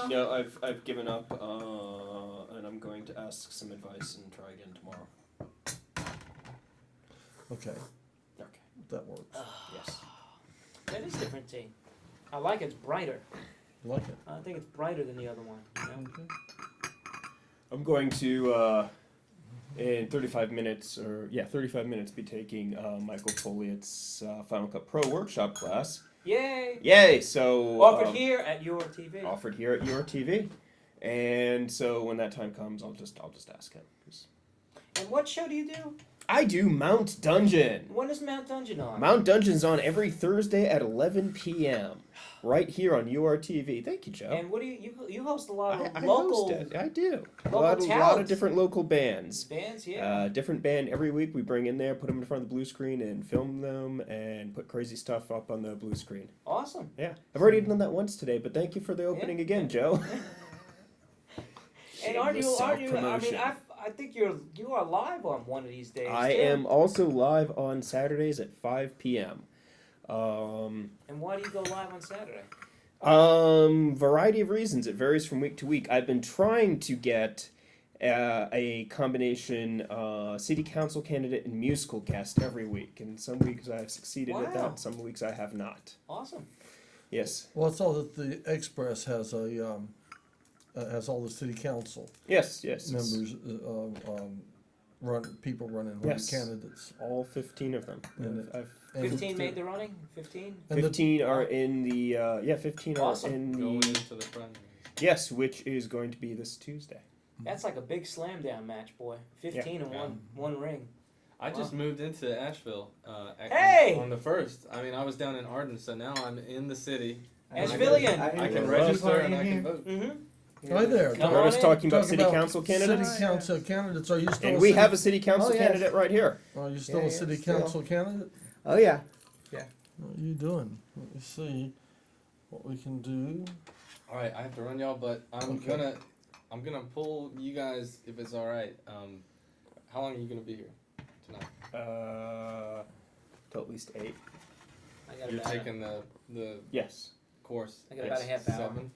No, I've given up, and I'm going to ask some advice and try again tomorrow. Okay, Okay. that works. Yes. That is different tea. I like it. It's brighter. You like it? I think it's brighter than the other one. You know? Okay. I'm going to, in 35 minutes, 35 minutes, be taking Michael Folliot's Final Cut Pro workshop class. Yay! Yay! So Offered here at your TV. Offered here at your TV, and so when that time comes, I'll just ask him. And what show do you do? I do Mount Dungeon. When is Mount Dungeon on? Mount Dungeon's on every Thursday at 11 p.m. right here on URTV. Thank you, Joe. And what do you host a lot of I local host it. I do. local A lot of talents. different local bands. bands? Yeah. Different band every week we bring in there, put them in front of the blue screen and film them and put crazy stuff up on the blue screen. Awesome. Yeah. I've already done that once today, but thank you for the opening again, Joe. And aren't you? Self-promotion. I think you are live on one of these days. I too. am also live on Saturdays at 5 p.m. And why do you go live on Saturday? Variety of reasons. It varies from week to week. I've been trying to get a combination city council candidate and musical guest every week, and some weeks I've succeeded at Wow. that. Some weeks I have not. Awesome. Yes. Well, I saw that the Express has has all the city council Yes. Yes. members, people running, Yes. candidates. All 15 of them. And I've, And 15 made the running. 15. And the- 15 are in the 15 are Awesome. in Going the into the primary. yes, which is going to be this Tuesday. That's like a big slam down match, boy. 15 in Yeah. one ring. I just moved into Asheville. Hey! On the 1st. I mean, I was down in Arden, so now I'm in the city. Ashevillean. I can Hello. register and I can vote. Mm-hmm. Right there. Come I on was in. talking about Talk city about council candidates. City council candidates. Are you still? And a we city, have a city council Oh, yes. candidate right here. Are you still Yeah, a city still. council candidate? Oh yeah. What are you doing? Let me see what we can do. All right, I have to run y'all, but I'm gonna pull you guys if it's all right. How long are you gonna be here tonight? Till at least 8. I got You're about taking the Yes. course. I got about a at half hour. 7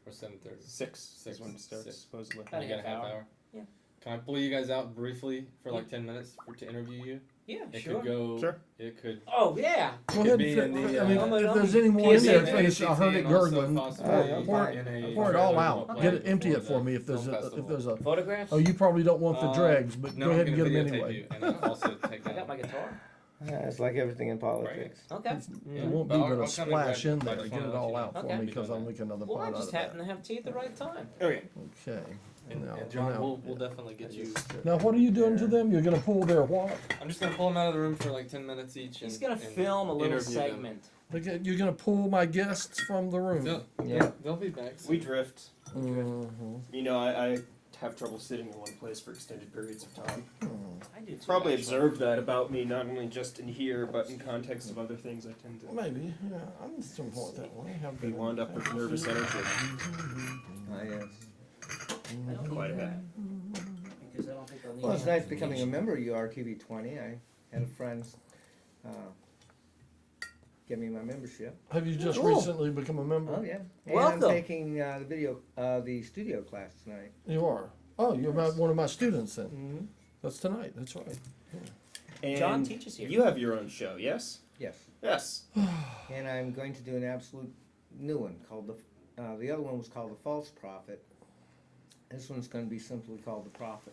or 7:30. 6 is when it starts, Six. supposedly. About You got a half hour. Yeah. Can I pull you guys out briefly for like 10 minutes to interview you? Yeah, It sure. could go. Sure. It could. Oh yeah. Go could ahead be and in fit, the, I mean, uh, if there's any more in PSA there, and please, I heard it and also gurgling. possibly Pour in a pour it all out. federal Get it, plan empty it for for the me if there's film a, festival. if there's a. Photographs. Oh, you probably don't want the dregs, but No, go ahead I'm and get gonna them videotape anyway. you, and I'll also take I that. got my guitar. It's like everything in politics. Okay. There won't be But I'll- but a I'll come in splash right- in right there. before Get I it let all you out know. for Okay. me because I'll make another Well, I pot out just of happen that. to have tea at the right time. Okay. Okay. And, Now- and John, now- we'll definitely get you. Now, what are you doing to them? You're gonna pull their what? I'm just gonna pull them out of the room for like 10 minutes each. He's and, gonna and film a little interview them. segment. You're gonna pull my guests from the room. Yeah. They'll be back. We drift. Mhm. You know, I have trouble sitting in one place for extended periods of time. I do too. Probably actually. observed that about me, not only just in here, but in context of other things I tend to Maybe, yeah. I'm just gonna point that way. Have be good wound up with nervous energy. Oh yes. I don't Quite a do bit. that, because I don't think I'll need Well, it's any nice becoming a amplification. member of URTV 20. I had a friend give me my membership. Have you just Cool. recently become a member? Oh yeah. And Welcome. I'm taking the studio class tonight. You are. Oh, you're one of my students then. Mm-hmm. That's tonight. That's right. And John teaches here. you have your own show, yes? Yes. Yes. And I'm going to do an absolute new one called the other one was called The False Prophet. This one's going to be simply called The Prophet.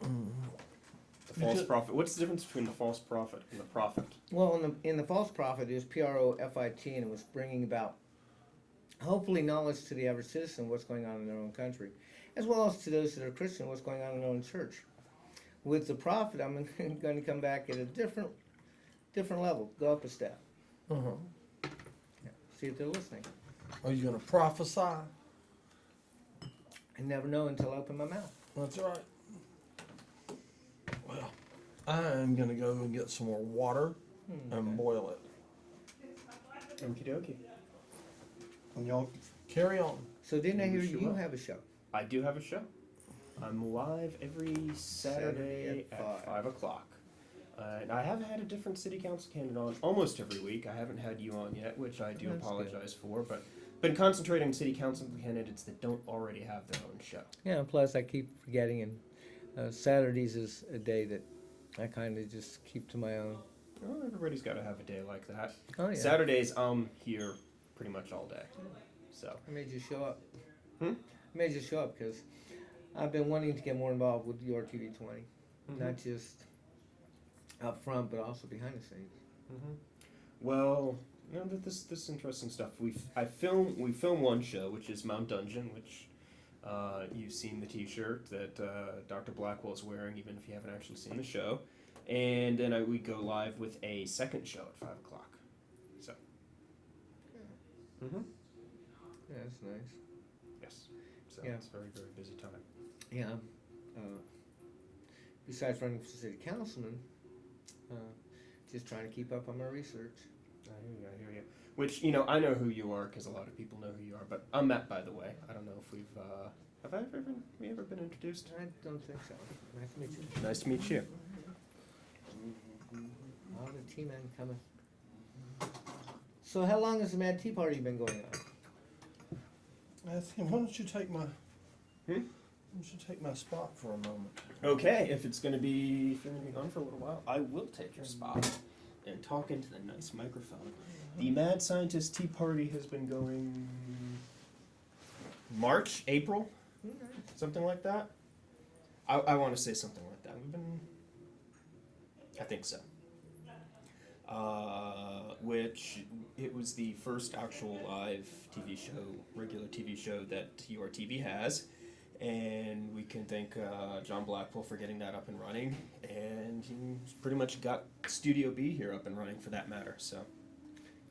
The false prophet. What's the difference between the false prophet and the prophet? Well, in the False Prophet, it was Profit, and it was bringing about, hopefully, knowledge to the average citizen of what's going on in their own country, as well as to those that are Christian, what's going on in their own church. With the Prophet, I'm going to come back at a different level, go up a step, Uh-huh. see if they're listening. Are you gonna prophesy? I never know until I open my mouth. That's right. Well, I'm gonna go and get some more water and boil it. Okie dokie. And y'all carry on. So didn't I hear Sure. you have a show? I do have a show. I'm live every Saturday Saturday at at 5. 5 o'clock. And I have had a different city council candidate on almost every week. I haven't had you on yet, which I do That's apologize for, but been concentrating on city council candidates that don't already have their own show. Yeah, plus I keep forgetting, and Saturdays is a day that I kind of just keep to my own. Well, everybody's got to have a day like that. Oh, yeah. Saturdays, I'm here pretty much all day. So. I made you show up. Hmm? I made you show up because I've been wanting to get more involved with your TV 20, not just up front, but also behind the scenes. Well, you know, this interesting stuff. We film one show, which is Mount Dungeon, which you've seen the T-shirt that Dr. Blackwell's wearing, even if you haven't actually seen the show. And then we go live with a second show at 5 o'clock. So. Yeah, that's nice. Yes. So Yeah. it's a very, very busy time. Yeah. Besides running for city councilman, just trying to keep up on my research. I hear you. Which, you know, I know who you are because a lot of people know who you are. But I'm Matt, by the way. I don't know if we've have we ever been introduced? I don't think so. Nice to meet you. Nice to meet you. Oh, the tea man coming. So how long has the Mad Tea Party been going on? I think, why don't you take my, Hmm? why don't you take my spot for a moment? Okay, if you're gonna be gone for a little while, I will take your spot and talk into the nice microphone. The Mad Scientist Tea Party has been going March, April, something like that. I want to say something like that. I think so. Which it was the first actual live TV show, regular TV show that URTV has. And we can thank John Blackwell for getting that up and running. And he's pretty much got Studio B here up and running for that matter. So.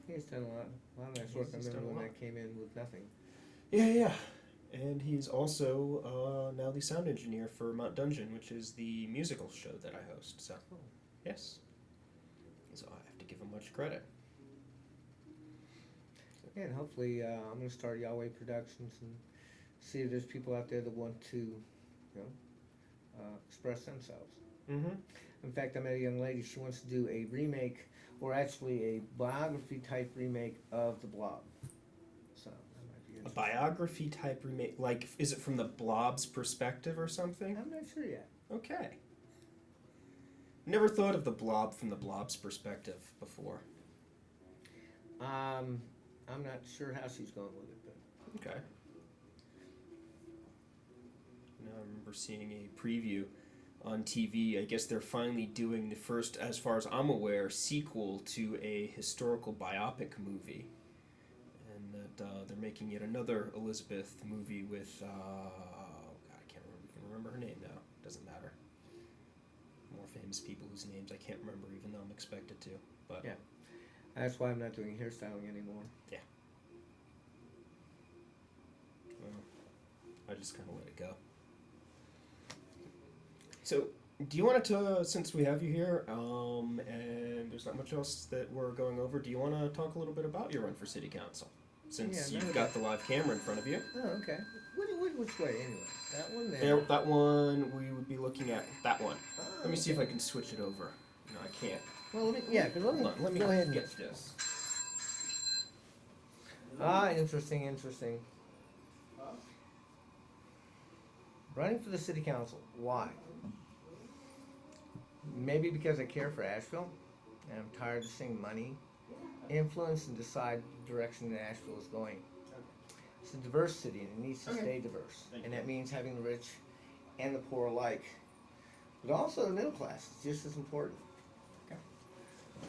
He's done a lot of nice work. I He's remember done a when lot. I came in with nothing. Yeah. And he's also now the sound engineer for Mount Dungeon, which is the musical show that I host. So, yes. So I have to give him much credit. Yeah, and hopefully I'm going to start Yahweh Productions and see if there's people out there that want to, express themselves. Mm-hmm. In fact, I met a young lady. She wants to do a remake, or actually a biography type remake of The Blob. So that might be A interesting. biography type remake, like, is it from the Blob's perspective or something? I'm not sure yet. Okay. Never thought of the Blob from the Blob's perspective before. I'm not sure how she's going with it, but Okay. Now I remember seeing a preview on TV. I guess they're finally doing the first, as far as I'm aware, sequel to a historical biopic movie. And that they're making yet another Elizabeth movie with, God, I can't remember her name now. Doesn't matter. More famous people whose names I can't remember even though I'm expected to. But Yeah. that's why I'm not doing hairstyling anymore. Well, I just kind of let it go. So, do you want to, since we have you here, and there's not much else that we're going over, do you want to talk a little bit about your run for city council? Since Yeah, you've got the live camera in front of you. Oh, okay. Which way, anyway? That one there? There, that one, we would be looking at that one. Oh, Let me see if I okay. can switch it over. No, I can't. Well, let me, yeah, 'cause let me, Hold on, let me go ahead and get this. Interesting. Running for the city council. Why? Maybe because I care for Asheville, and I'm tired of seeing money influence and decide the direction that Asheville is going. It's a diverse city, and it needs to stay diverse, and that means having the rich and the poor alike. But also the middle class is just as important.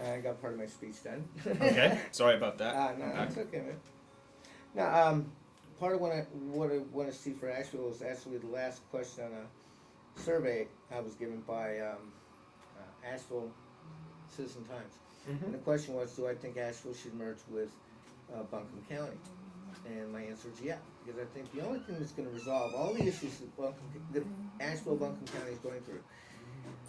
I got part of my speech done. Okay, sorry about that. No, that's okay, man. Now, part of what I want to see for Asheville is actually the last question on a survey I was given by Asheville Citizen Times. And the question was, do I think Asheville should merge with Buncombe County? And my answer is yeah, because I think the only thing that's going to resolve all the issues that Asheville-Buncombe County is going through.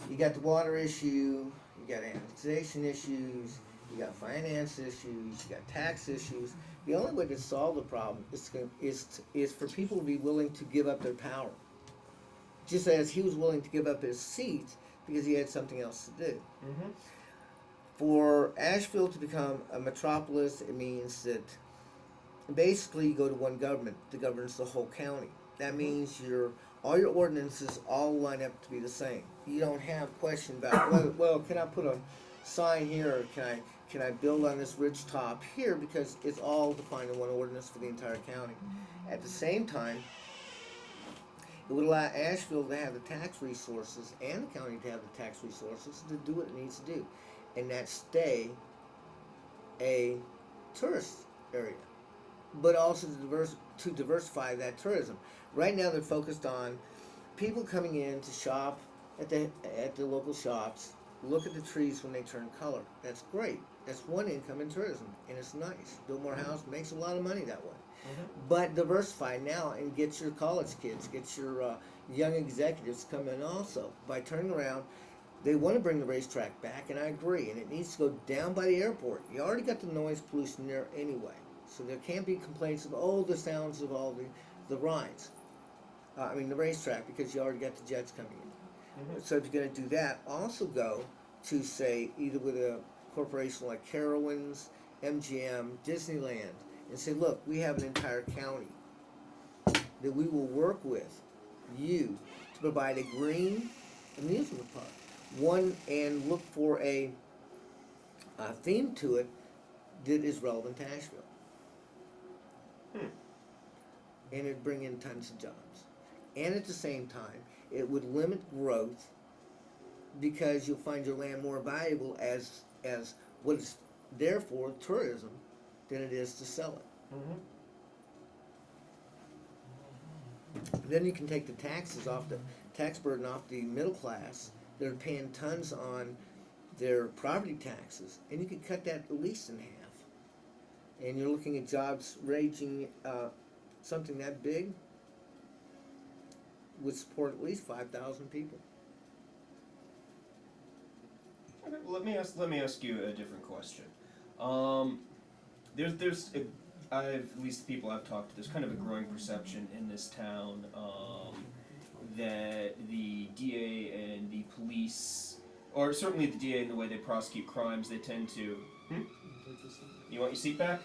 You got the water issue, you got annexation issues, you got finance issues, you got tax issues. The only way to solve the problem is for people to be willing to give up their power. Just as he was willing to give up his seat because he had something else to do. For Asheville to become a metropolis, it means that basically you go to one government that governs the whole county. That means all your ordinances all line up to be the same. You don't have question about well, can I put a sign here, or can I build on this ridge top here, because it's all defined in one ordinance for the entire county. At the same time, it would allow Asheville to have the tax resources and the county to have the tax resources to do what it needs to do, and that stay a tourist area, but also to diversify that tourism. Right now they're focused on people coming in to shop at the local shops, look at the trees when they turn color. That's great. That's one income in tourism, and it's nice. Build more houses, makes a lot of money that way. But diversify now and get your college kids, get your young executives come in also. By turning around, they want to bring the racetrack back, and I agree, and it needs to go down by the airport. You already got the noise pollution there anyway, so there can't be complaints of the sounds of all the rides. The racetrack, because you already got the jets coming in. So if you're going to do that, also go to, say, either with a corporation like Carowinds, MGM, Disneyland, and say, look, we have an entire county that we will work with you to provide a green amusement park. One, and look for a theme to it that is relevant to Asheville. And it'd bring in tons of jobs. And at the same time, it would limit growth, because you'll find your land more valuable as what it's there for, tourism, than it is to sell it. Then you can take the tax burden off the middle class. They're paying tons on their property taxes, and you could cut that at least in half. And you're looking at jobs ranging, something that big would support at least 5,000 people. Okay, well, let me ask you a different question. At least the people I've talked to, there's kind of a growing perception in this town that the DA and the police, or certainly the DA and the way they prosecute crimes, they tend to. You want your seat back?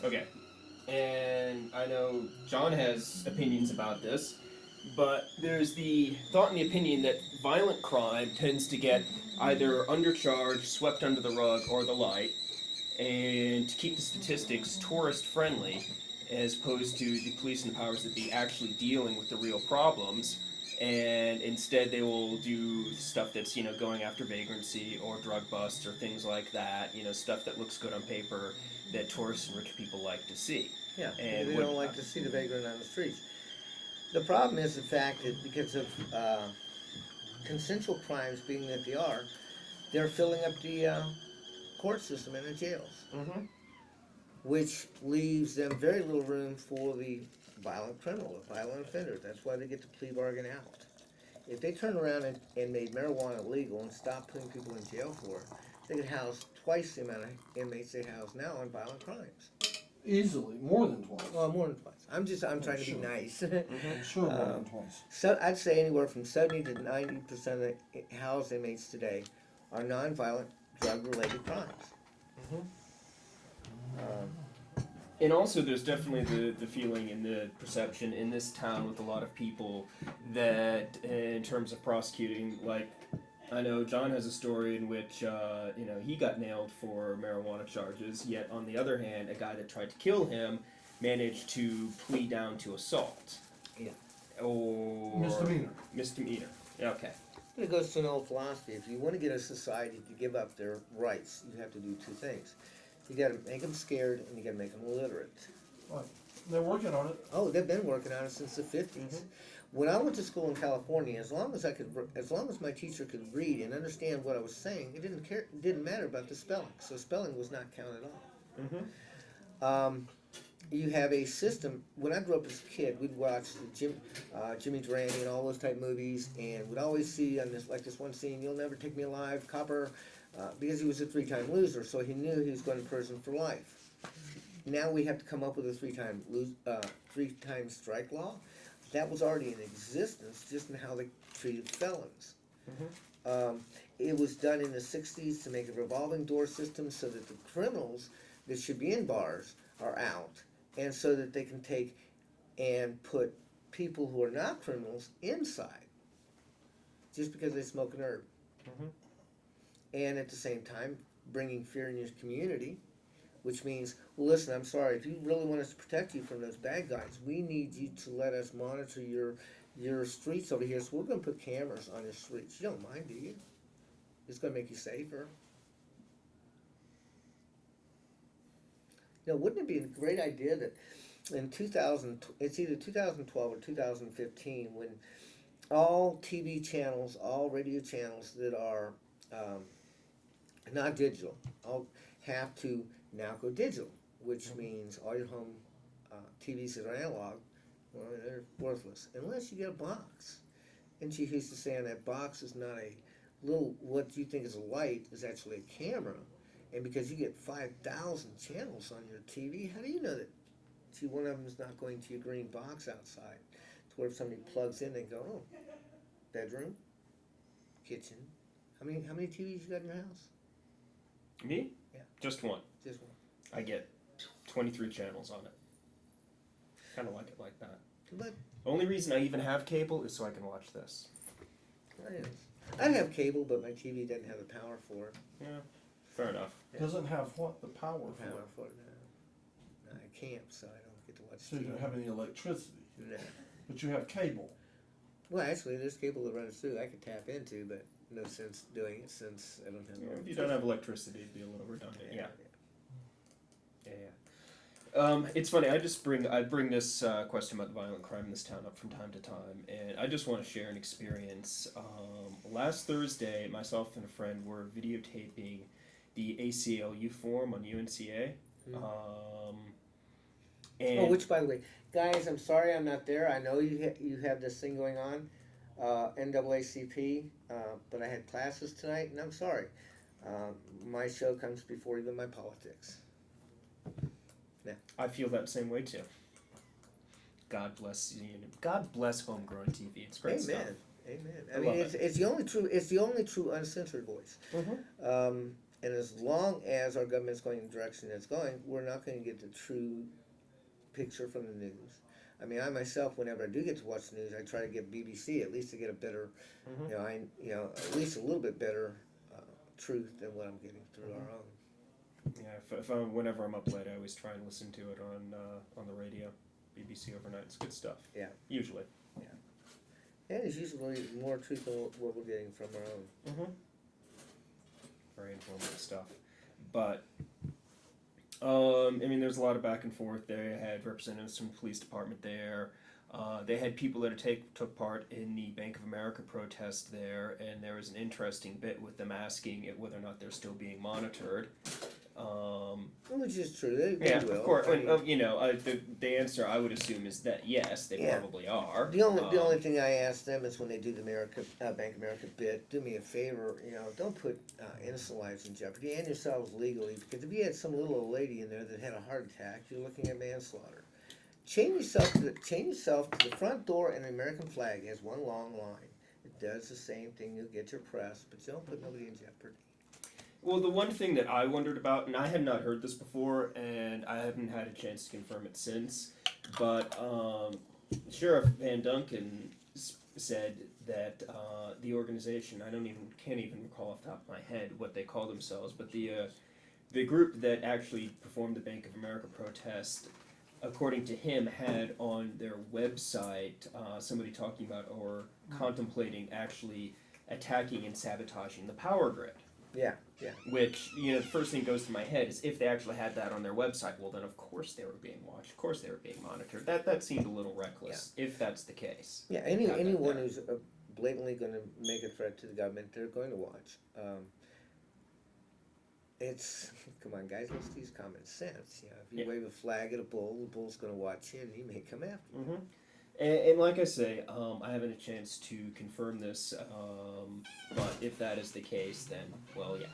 Okay. And I know John has opinions about this, but there's the thought and the opinion that violent crime tends to get either undercharged, swept under the rug, or the light, and to keep the statistics tourist friendly, as opposed to the police and the powers that be actually dealing with the real problems, and instead they will do stuff that's, going after vagrancy or drug busts or things like that, stuff that looks good on paper that tourists and rich people like to see. Yeah, And they don't like to see the vagrant on the streets. The problem is the fact that because of consensual crimes being that they're filling up the court system and the jails, which leaves them very little room for the violent criminal or violent offender. That's why they get the plea bargain out. If they turn around and made marijuana legal and stopped putting people in jail for it, they could house twice the amount of inmates they house now on violent crimes. Easily, more than twice. Well, more than twice. I'm trying to be nice. Sure, more than twice. So I'd say anywhere from 70 to 90% of the housed inmates today are nonviolent drug-related crimes. And also, there's definitely the feeling and the perception in this town with a lot of people that, in terms of prosecuting, like, I know John has a story in which, he got nailed for marijuana charges, yet on the other hand, a guy that tried to kill him managed to plea down to assault. Yeah. Or... Misdemeanor. Okay. It goes to an old philosophy. If you want to get a society to give up their rights, you have to do two things. You got to make them scared, and you got to make them illiterate. Right. They're working on it. Oh, they've been working on it since the 50s. When I went to school in California, as long as my teacher could read and understand what I was saying, it didn't matter about the spelling. So spelling was not counted off. You have a system. When I grew up as a kid, we'd watch Jimmy Durante and all those type movies, and we'd always see on this one scene, "You'll Never Take Me Alive," Copper, because he was a 3-time loser, so he knew he was going to prison for life. Now we have to come up with a 3-time strike law. That was already in existence, just in how they treated felons. It was done in the 60s to make a revolving door system so that the criminals that should be in bars are out, and so that they can take and put people who are not criminals inside just because they smoke an herb. Mhm. And at the same time, bringing fear in your community, which means, well, listen, I'm sorry, if you really want us to protect you from those bad guys, we need you to let us monitor your streets over here, so we're going to put cameras on your streets. You don't mind, do you? It's going to make you safer. You know, wouldn't it be a great idea that in 2000, it's either 2012 or 2015, when all TV channels, all radio channels that are not digital, all have to now go digital, which means all your home TVs that are analog, well, they're worthless unless you get a box. And she used to say on that box is not a little, what you think is a light is actually a camera. And because you get 5,000 channels on your TV, how do you know that one of them is not going to your green box outside? To where if somebody plugs in, they go, oh, bedroom, kitchen. How many TVs you got in your house? Me? Yeah. Just one. Just one. I get 23 channels on it. Kind of like it like that. But Only reason I even have cable is so I can watch this. I have cable, but my TV doesn't have the power for it. Yeah, fair enough. Doesn't have what? The power The for power it. for it now. I can't, so I don't get to watch So you TV. don't have any electricity, No. but you have cable. Well, actually, there's cable that runs through I could tap into, but no sense doing it since I don't have. Yeah, if you don't have electricity, it'd be a little redundant. Yeah. Yeah. It's funny. I bring this question about violent crime in this town up from time to time, and I just want to share an experience. Last Thursday, myself and a friend were videotaping the ACLU forum on UNCA. And Oh, which, by the way, guys, I'm sorry I'm not there. I know you have this thing going on, NAACP, but I had classes tonight, and I'm sorry. My show comes before even my politics. I feel that same way too. God bless you. God bless homegrown TV. It's great stuff. Amen. I I mean, love it's the only true uncensored voice. And as long as our government's going in the direction it's going, we're not going to get the true picture from the news. I mean, I myself, whenever I do get to watch the news, I try to get BBC at least to get a better, at least a little bit better truth than what I'm getting through our own. Yeah, whenever I'm up late, I always try and listen to it on the radio, BBC overnight. It's good stuff. Yeah. Usually. And it's usually more truth than what we're getting from our own. Very informative stuff. But I mean, there's a lot of back and forth. They had representatives from the police department there. They had people that took part in the Bank of America protest there, and there was an interesting bit with them asking whether or not they're still being monitored. Which is true. They will. Of course. I mean, The answer I would assume is that yes, they probably are. the only thing I ask them is when they do the Bank of America bid, do me a favor, don't put innocent lives in jeopardy and yourselves legally, because if you had some little old lady in there that had a heart attack, you're looking at manslaughter. Chain yourself to the front door, and the American flag has one long line. It does the same thing. You'll get your press, but you don't put nobody in jeopardy. Well, the one thing that I wondered about, and I had not heard this before, and I haven't had a chance to confirm it since, but Sheriff Van Duncan said that the organization, can't even recall off the top of my head what they call themselves, but the group that actually performed the Bank of America protest, according to him, had on their website somebody talking about or contemplating actually attacking and sabotaging the power grid. Yeah. Which, the first thing goes through my head is if they actually had that on their website, well then of course they were being watched, of course they were being monitored. That seemed a little reckless, if that's the case. Yeah, anyone who's blatantly going to make a threat to the government, they're going to watch. Come on guys, let's use common sense. If you wave a flag at a bull, the bull's going to watch you and he may come after you. And like I say, I haven't a chance to confirm this, but if that is the case, then, well, yeah.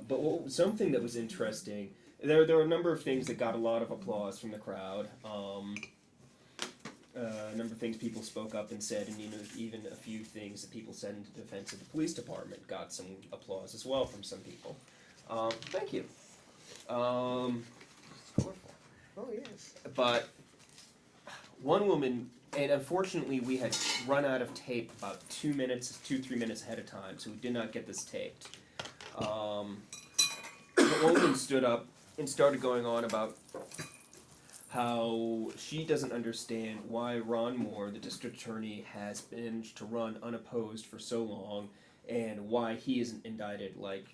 But something that was interesting, there were a number of things that got a lot of applause from the crowd. A number of things people spoke up and said, and even a few things that people said in defense of the police department got some applause as well from some people. Thank you. Oh, yes. But one woman, and unfortunately we had run out of tape about 3 minutes ahead of time, so we did not get this taped. The woman stood up and started going on about how she doesn't understand why Ron Moore, the district attorney, has managed to run unopposed for so long, and why he isn't indicted like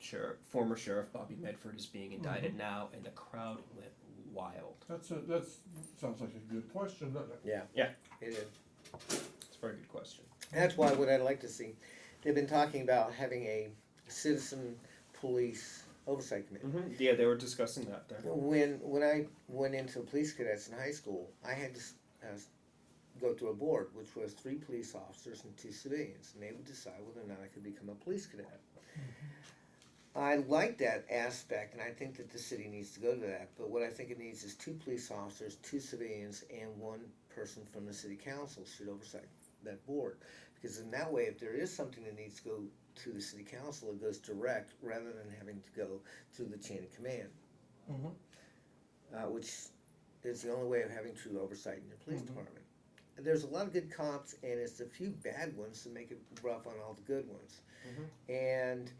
former Sheriff Bobby Medford is being indicted now, and the crowd went wild. That's sounds like a good question, doesn't it? Yeah. Yeah. It is. It's a very good question. That's why what I'd like to see, they've been talking about having a citizen police oversight committee. Yeah, they were discussing that there. When I went into police cadets in high school, I had to go through a board, which was 3 police officers and 2 civilians, and they would decide whether or not I could become a police cadet. I like that aspect, and I think that the city needs to go to that, but what I think it needs is 2 police officers, 2 civilians, and 1 person from the city council should oversight that board. Because in that way, if there is something that needs to go to the city council, it goes direct rather than having to go through the chain of command, which is the only way of having true oversight in your police department. There's a lot of good cops, and it's a few bad ones that make it rough on all the good ones. And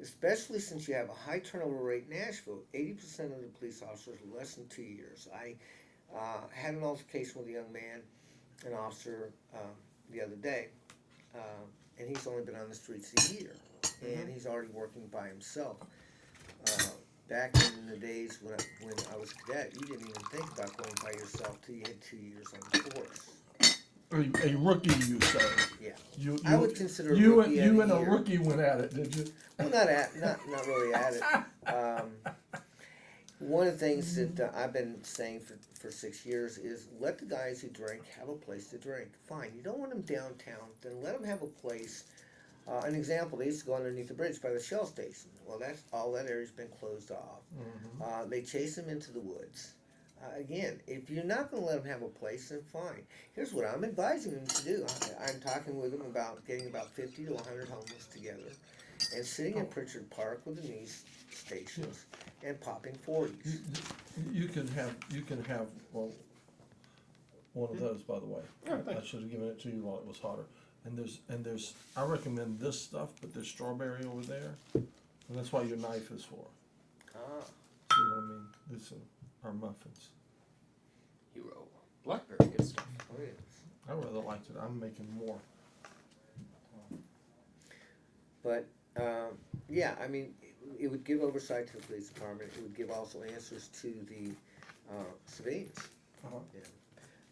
especially since you have a high turnover rate in Nashville, 80% of the police officers are less than 2 years. I had an altercation with a young man, an officer, the other day, and he's only been on the streets a year, and he's already working by himself. Back in the days when I was a cadet, you didn't even think about going by yourself till you had 2 years on the force. A rookie, you say? Yeah. I would consider a rookie you and a a year. rookie went at it, did you? Well, not really at it. One of the things that I've been saying for 6 years is let the guys who drink have a place to drink. Fine, you don't want them downtown, then let them have a place. An example, they used to go underneath the bridge by the Shell station. Well, all that area's been closed off. They chase them into the woods. Again, if you're not going to let them have a place, then fine. Here's what I'm advising them to do. I'm talking with them about getting about 50 to 100 homeless together and sitting in Pritchard Park with the news stations and popping 40s. You can have well, one of those, by the way. I should have given it to you while it was hotter. And there's I recommend this stuff, but there's strawberry over there, and that's why your knife is for. See what I mean? These are muffins. Hero. Blackberry, good stuff. Oh, yes. I rather liked it. I'm making more. But, yeah, I mean, it would give oversight to the police department. It would give also answers to the civilians. Uh-huh. Yeah.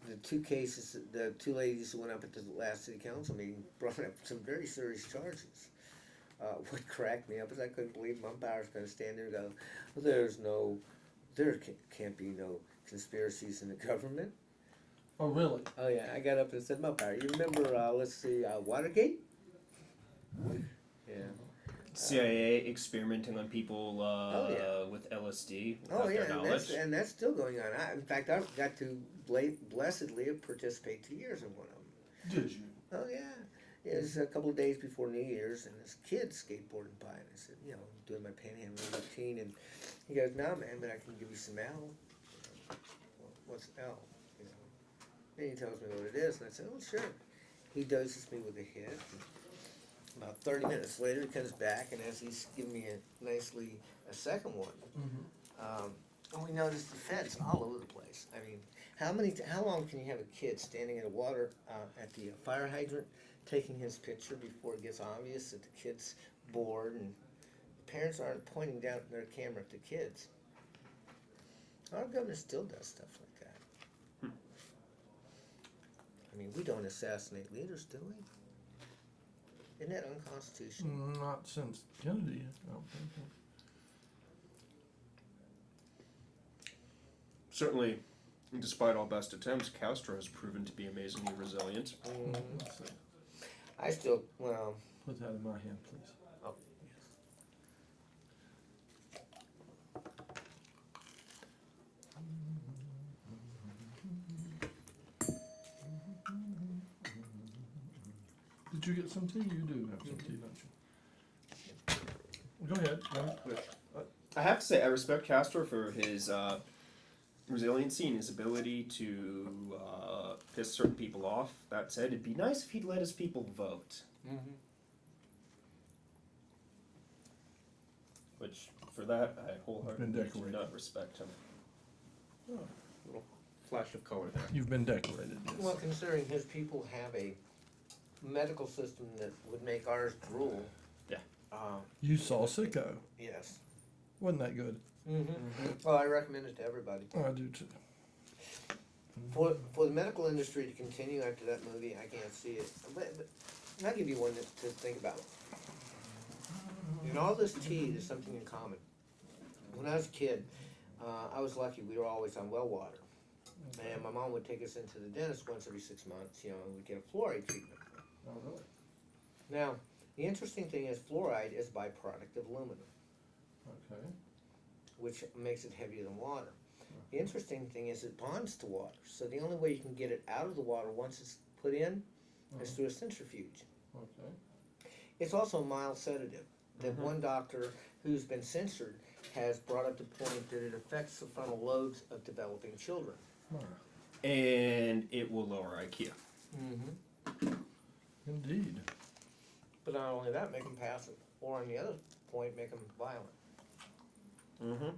The 2 cases, the 2 ladies who went up at the last city council meeting brought up some very serious charges. What cracked me up is I couldn't believe umpires going to stand there and go, there can't be no conspiracies in the government. Oh, really? Oh yeah, I got up and said, umpire, you remember, let's see, Watergate? Yeah. CIA experimenting on people yeah. with LSD Oh without yeah, their knowledge. and that's still going on. In fact, I got to blessedly participate 2 years in one of them. Did you? Oh yeah. It was a couple of days before New Year's, and this kid skateboarding by, and I said, doing my panhandling routine, and he goes, "No, man, but I can give you some L." Well, what's L? Then he tells me what it is, and I said, "Oh, sure." He doses me with a hit. About 30 minutes later, he comes back, and as he's giving me a second one, and we noticed the feds all over the place. I mean, how long can you have a kid standing at a water at the fire hydrant, taking his picture before it gets obvious that the kid's bored and the parents aren't pointing down their camera at the kids? Our governor still does stuff like that. I mean, we don't assassinate leaders, do we? Isn't that unconstitutional? Not since Kennedy, I don't think so. Certainly, despite all best attempts, Castro has proven to be amazingly resilient. Let's see. I still, well, Put that in my hand, please. oh, Did you get some tea? You do have some tea, don't you? Go ahead. I have to say, I respect Castro for his resiliency and his ability to piss certain people off. That said, it'd be nice if he'd let his people vote. Mm-hmm. Which, for that, I wholeheartedly do decorated. not respect him. Oh, Little flash of color there. you've been decorated, yes. Well, considering his people have a medical system that would make ours drool. Yeah. You saw Sicko. Yes. Wasn't that good? Mm-hmm. Well, I recommend it to everybody. Oh, I do too. For the medical industry to continue after that movie, I can't see it. But I'll give you one to think about. In all this tea, there's something in common. When I was a kid, I was lucky. We were always on well water. And my mom would take us into the dentist once every 6 months, and we'd get a fluoride treatment. Oh, really? Now, the interesting thing is fluoride is a byproduct of aluminum, Okay. which makes it heavier than water. The interesting thing is it bonds to water, so the only way you can get it out of the water once it's put in is through a centrifuge. Okay. It's also a mild sedative that one doctor who's been censored has brought up the point that it affects the frontal lobes of developing children. And it will lower IQ. Mm-hmm. Indeed. But not only that, make them passive, or on the other point, make them violent. Mm-hmm.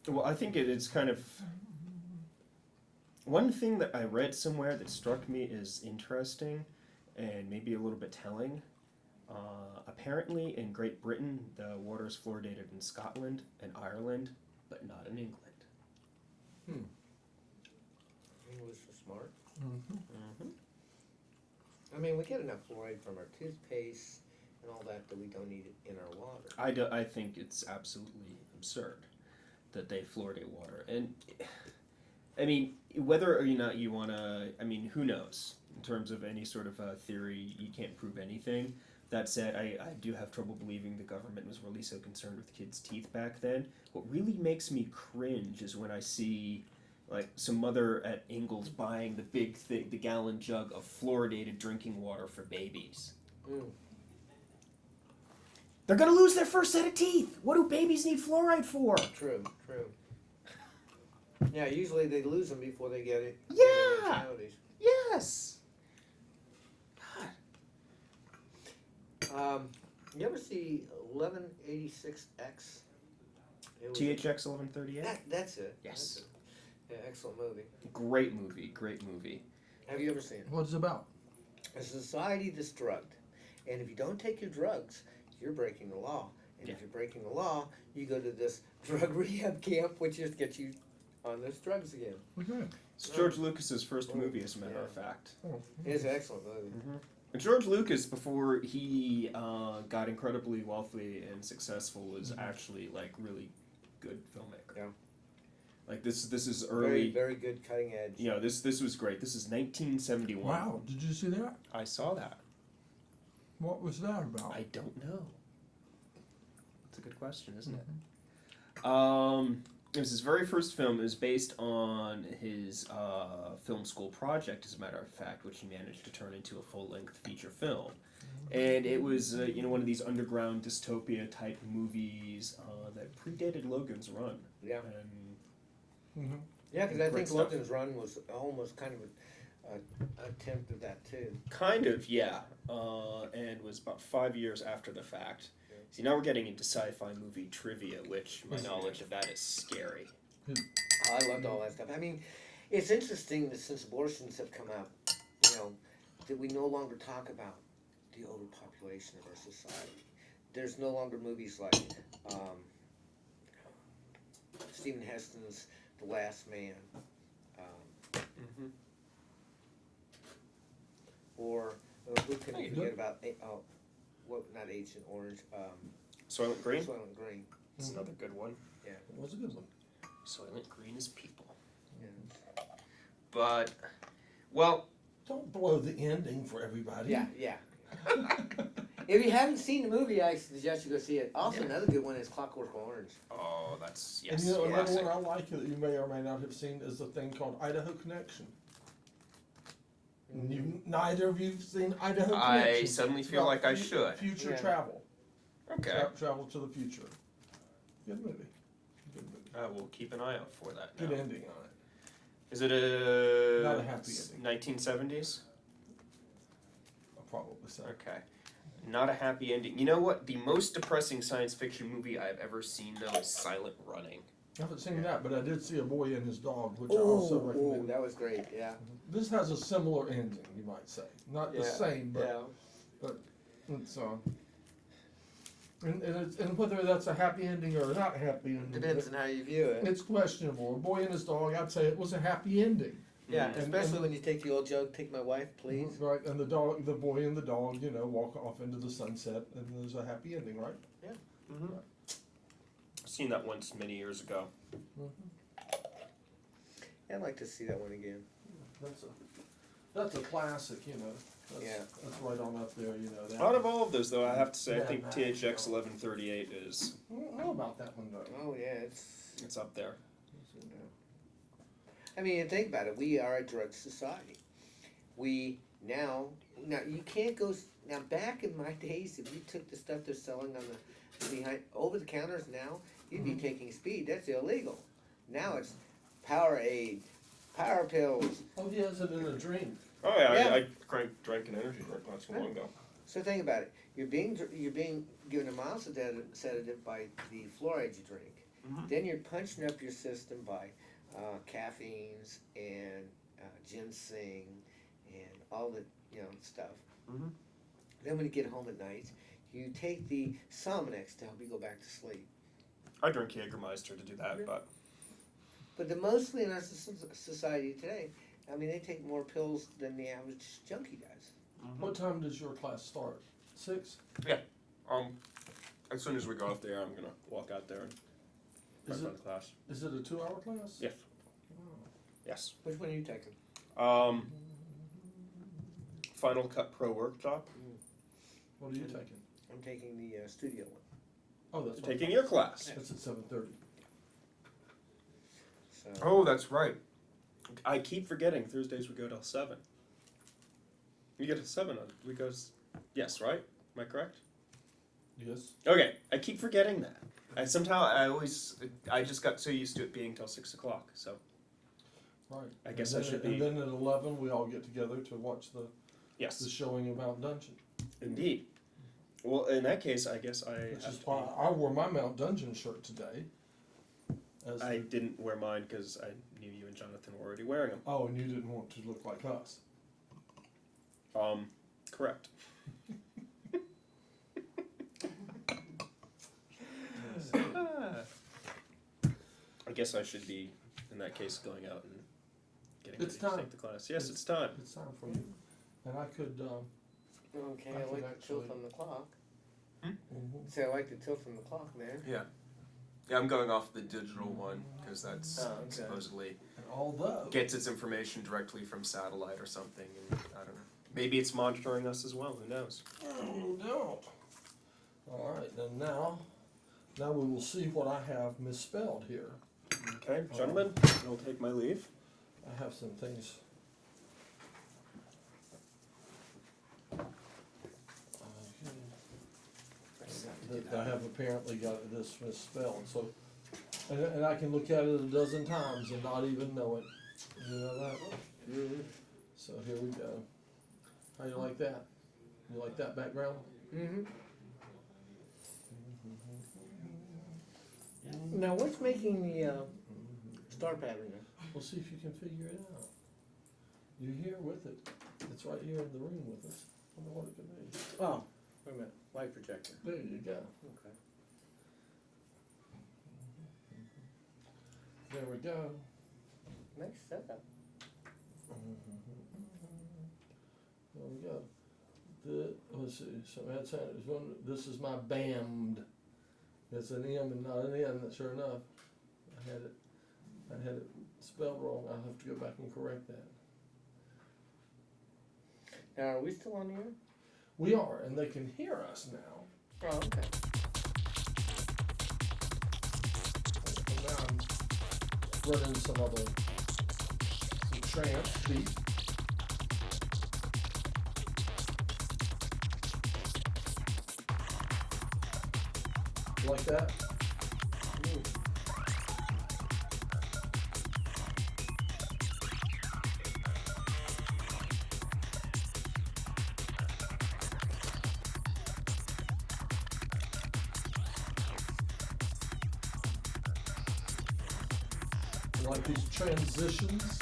Well, I think it's kind of one thing that I read somewhere that struck me as interesting and maybe a little bit telling. Apparently, in Great Britain, the water is fluoridated in Scotland and Ireland, but not in England. English are smart. Mm-hmm. I mean, we get enough fluoride from our toothpaste and all that we don't need it in our water. I think it's absolutely absurd that they fluoridate water. And, I mean, whether or not you want to, I mean, who knows? In terms of any sort of theory, you can't prove anything. That said, I do have trouble believing the government was really so concerned with kids' teeth back then. What really makes me cringe is when I see, like, some mother at Ingles buying the big thing, the gallon jug of fluoridated drinking water for babies. Mm. They're gonna lose their first set of teeth! What do babies need fluoride for? True. Yeah, usually they lose them before they get it. Yeah! Nowadays. Yes! You ever see 1186X? It was THX 1138? that's it. Yes. That's it. Yeah, excellent movie. Great movie. Have you ever seen it? What's it about? A society that's drugged. And if you don't take your drugs, you're breaking the law. And if you're breaking the law, you go to this drug rehab camp, which just gets you on those drugs again. Okay. It's George Lucas's first movie, as a matter of fact. Oh. It's an excellent movie. And George Lucas, before he got incredibly wealthy and successful, was actually, like, really good filmmaker. Yeah. Like, this is Very, early. very good cutting edge. You know, this was great. This is 1971. Wow. Did you see that? I saw that. What was that about? I don't know. It's a good question, isn't it? It was his very first film. It was based on his film school project, as a matter of fact, which he managed to turn into a full-length feature film. And it was, one of these underground dystopia type movies that predated Logan's Run. Yeah. And Yeah, because I Great think stuff. Logan's Run was almost kind of an attempt of that too. kind of, yeah. And was about 5 years after the fact. See, now we're getting into sci-fi movie trivia, which my knowledge of that is scary. Oh, I loved all that stuff. I mean, it's interesting that since abortions have come out, that we no longer talk about the overpopulation of our society. There's no longer movies like Stephen Heston's The Last Man, or who can we forget about? Not Agent Orange. Soylent Green? Soylent Green. That's another good one. It was a good one. Soylent Green is people. Yeah. But, well, Don't blow the ending for everybody. Yeah. If you haven't seen the movie, I suggest you go see it. Also, another good one is Clockwork Orange. oh, that's, And yes. another classic. one I like that you may or may not have seen is the thing called Idaho Connection. Neither of you've seen Idaho Connection. I suddenly feel About like I should. Future Yeah. travel. Okay. Travel to the future. Good movie. Good movie. I will keep an eye out for that now. Good ending on it. Is it a Not a happy ending. 1970s? I'll probably say. Okay. Not a happy ending. You know what? The most depressing science fiction movie I've ever seen, though, is Silent Running. I haven't seen that, but I did see A Boy and His Dog, which I also recommend. that was great. Yeah. This has a similar ending, you might say. Not the same, but Yeah. it's and whether that's a happy ending or not happy ending, Depends on how you view it. it's questionable. A Boy and His Dog, I'd say it was a happy ending. Yeah, And- especially and- when you take the old joke, "Take my wife, please." Right, and the boy and the dog, walk off into the sunset, and there's a happy ending, right? Mm-hmm. I've seen that once many years ago. I'd like to see that one again. That's a classic, That's, Yeah. That's right on up there, That. Out of all of those, though, I have to say, I Yeah, think man. THX 1138 is I don't know about that one though. Oh yeah, it's up there. I mean, think about it. We are a drug society. We now you can't go now. Back in my days, if you took the stuff they're selling on the behind over the counters now, you'd be taking speed. That's illegal. Now it's Powerade, Power Pills. Oh, he has it in a drink. Oh yeah, Yeah. I drank an energy drink not too long ago. So think about it. You're being given a mild sedative by the fluoride you drink. Mhm. Then you're punching up your system by caffeines and ginseng and all the stuff. Mhm. Then when you get home at night, you take the Salmonex to help you go back to sleep. I drink Jägermeister to do that, but But mostly in our society today, I mean, they take more pills than the average junkie does. What time does your class start? 6? as soon as we go off the air, I'm gonna walk out there and Is run it the class. is it a 2-hour class? Yes. Yes. Which one are you taking? Final Cut Pro workshop. What are you taking? I'm taking the studio one. Oh, that's right. Taking your class. That's at 7:30. So Oh, that's right. I keep forgetting Thursdays we go till 7. We go to 7 on we go. Yes, right? Am I correct? Yes. Okay, I keep forgetting that. I just got so used to it being till 6 o'clock. So Right. I guess and I then, should be- And then at 11, we all get together to watch the yes, showing of Mount Dungeon. indeed. Well, in that case, I guess I Which have is to why I wore my Mount Dungeon shirt today. I didn't wear mine because I knew you and Jonathan were already wearing them. Oh, and you didn't want to look like us. Correct. I guess I should be, in that case, going out and getting It's ready to time. take the class. Yes, it's time. It's time for you. And I could, okay, I I could like the actually- tilt on the clock. mhm. Say I like the tilt on the clock, man. Yeah, I'm going off the digital one because that's Oh, okay. supposedly And although, gets its information directly from satellite or something, and I don't know. Maybe it's monitoring us as well. Who knows? no. All right, then now we will see what I have misspelled here. Okay, gentlemen, I'll take my leave. I have some things. That I have apparently got this misspelled, so, and I can look at it a dozen times and not even know it. You know that? Mm-hmm. So here we go. How you like that? You like that background? Mm-hmm. Now, what's making the star pattern there? We'll see if you can figure it out. You're here with it. It's right here in the room with us. I wonder what it could be. Oh, wait a minute. Light projector. There you go. Okay. There we go. Nice setup. There we go. Let's see. So that's this is my band. It's an M and not an N. Sure enough, I had it spelled wrong. I'll have to go back and correct that. Now, are we still on the air? We are, and they can hear us now. Oh, okay. And now I'm running some trance beat. Like that? You like these transitions?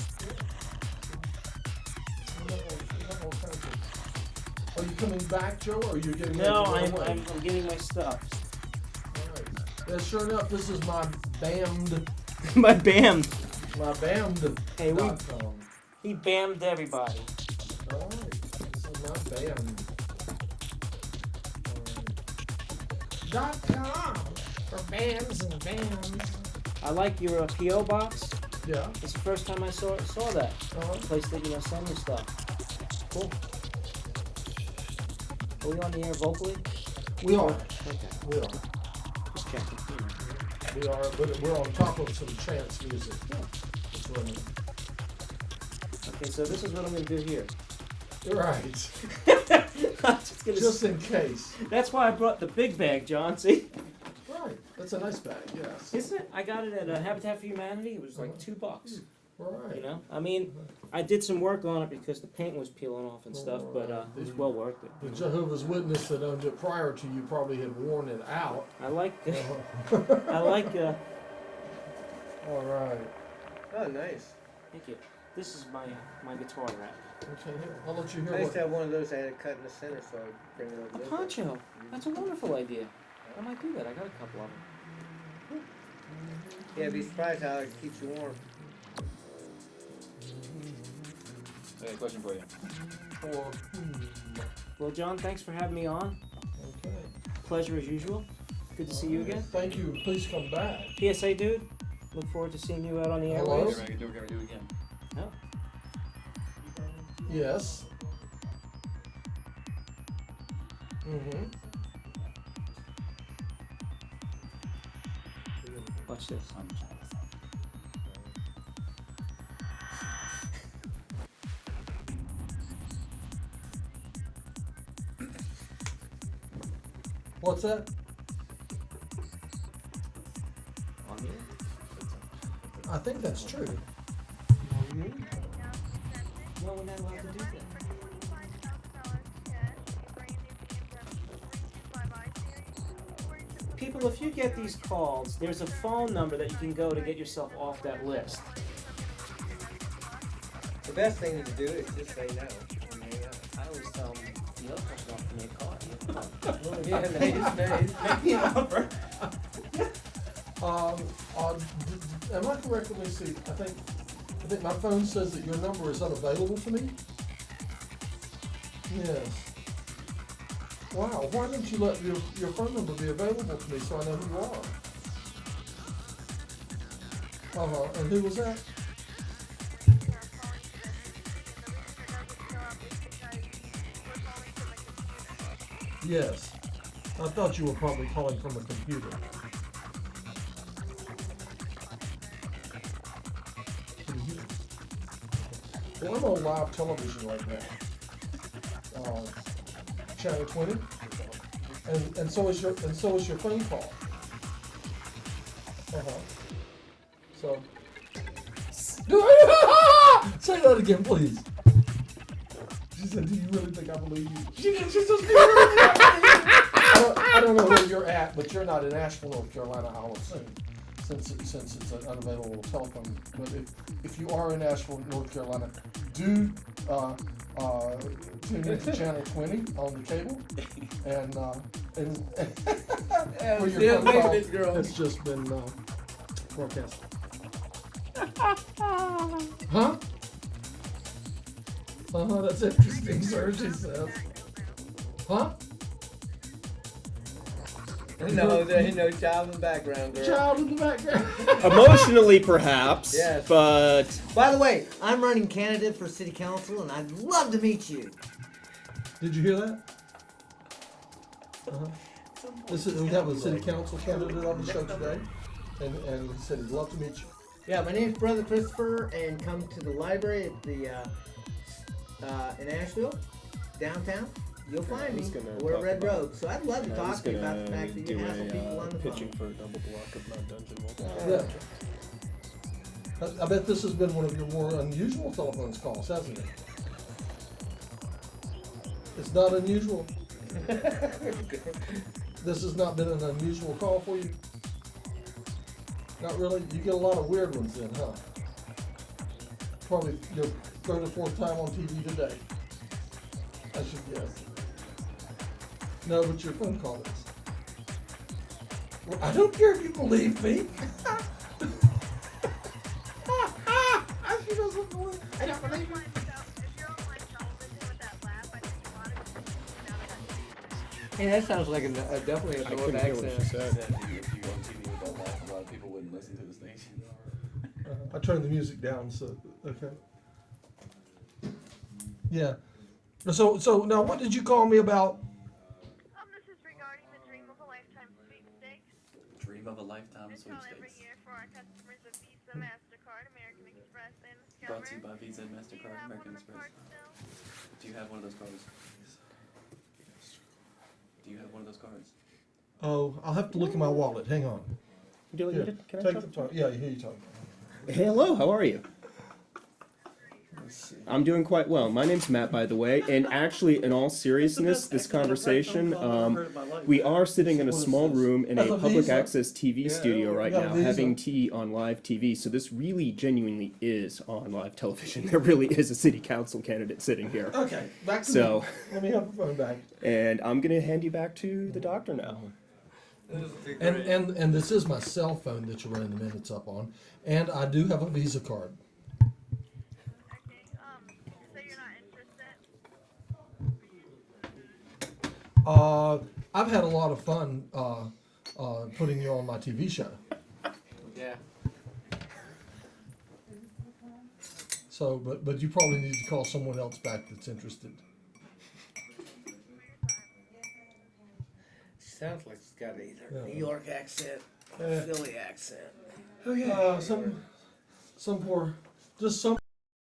Are you coming back, Joe, or are you getting No, ready to go away? I'm getting my stuff. Alright. Yeah, sure enough, this is my bammed. My bam. My bammed. Hey, we- .com. He bammed everybody. Alright, this is my bammed. .com for bands and bands. I like your PO box. Yeah. It's the first time I saw that. Place that send me stuff. Cool. Are we on the air vocally? We are. Okay. We are. Just checking. We are, but we're on top of some trance music. Yeah. That's what I mean. Okay, so this is what I'm gonna do here. Right. I'm just gonna Just in case. That's why I brought the big bag, John. See? Right. That's a nice bag, yes. Isn't it? I got it at Habitat for Humanity. It was like $2. Right. You know, I mean, I did some work on it because the paint was peeling off and stuff, but it was well worth it. The Jehovah's Witness that owned it prior to you probably had worn it out. I like the, Uh-huh. I like All right. Oh, nice. thank you. This is my guitar rack. Okay, here, I'll let you hear I used to what. have one of those I had to cut in the center, so I bring it over A this poncho. That's a wonderful idea. I might do that. I got a couple of them. Yeah, be surprised how it keeps you warm. Hey, question for you. Or, Well, John, thanks for having me on. okay. Pleasure as usual. Good to see you again. Thank you. Please come back. PSA, dude. Look forward to seeing you out on the Hello? airwaves. We're gonna do it again. No. Yes. Mm-hmm. Watch this. What's that? On here. I think that's true. No, we're not allowed to do that. People, if you get these calls, there's a phone number that you can go to get yourself off that list. The best thing to do is just say no. And hang out. I always tell them, the other person off to me a call. Well, yeah, nice. Make me an offer. Am I correct when we see, I think my phone says that your number is unavailable to me? Yes. Wow, why don't you let your phone number be available to me so I know who you are? Uh-huh, and who was that? Yes. I thought you were probably calling from a computer. Well, I'm on live television right now. Channel 20. And so is your phone call. Uh-huh. So say that again, please. She said, "Do you really think I believe you?" She says, "Do you really think I believe you?" I don't know where you're at, but you're not in Asheville, North Carolina, I'll assume, since it's an unavailable telephone. But if you are in Asheville, North Carolina, do tune into Channel 20 on the cable, and for your phone call, it's just been broadcast. Huh? That's interesting, sir, she says. Huh? No child in the background, girl. Child in the background. Emotionally, perhaps. Yes. But By the way, I'm running candidate for city council, and I'd love to meet you. Did you hear that? We have a city council candidate on the show today, and he said he'd love to meet you. Yeah, my name's Brother Christopher, and come to the library at the in Asheville, downtown. you'll find me. He's gonna I wear a talk red about- robe. So I'd love to He's talk to you about gonna the fact that do you hassle people on the pitching phone. for a double block of non-dungeon Yeah. I bet this has been one of your more unusual telephone calls, hasn't it? It's not unusual. This has not been an unusual call for you? Not really? You get a lot of weird ones then, huh? Probably your third or fourth time on TV today. I should guess. No, but your phone call is. Well, I don't care if you believe me. She doesn't believe. I don't believe me. Hey, that sounds like definitely a I northern couldn't hear what she accent. said. Said if you go on TV with that laugh, a lot of people wouldn't listen to the station. I turned the music down, so okay. Yeah. So now, what did you call me about? This is regarding the Dream of a Lifetime sweepstakes. Dream of a lifetime It's held every sweepstakes. year for our customers of Visa, MasterCard, American Express, and Brought to you Discover. by Visa and Do you MasterCard, have one American of the Express. cards still? Do you have one of those cards? Do you have one of those cards? Oh, I'll have to look in my wallet. Hang on. Do Here, can I take talk? the time. Yeah, here you talk. Hello, how are you? I'm doing quite well. My name's Matt, by the way, and actually, in all seriousness, this conversation, we are sitting in a small room in a That's a public Visa. access TV studio right got a now, Visa. having tea on live TV, so this really genuinely is on live television. There really is a city council candidate sitting here. Okay, back to So, me. Let me have the phone back. and I'm gonna hand you back to the doctor now. And this is my cell phone that you're running the minutes up on, and I do have a Visa card. Okay, so you're not interested? I've had a lot of fun putting you on my TV show. Yeah. So, but you probably need to call someone else back that's interested. Sounds like it's got either Yeah. New York accent or Yeah. Philly accent. Some poor, just some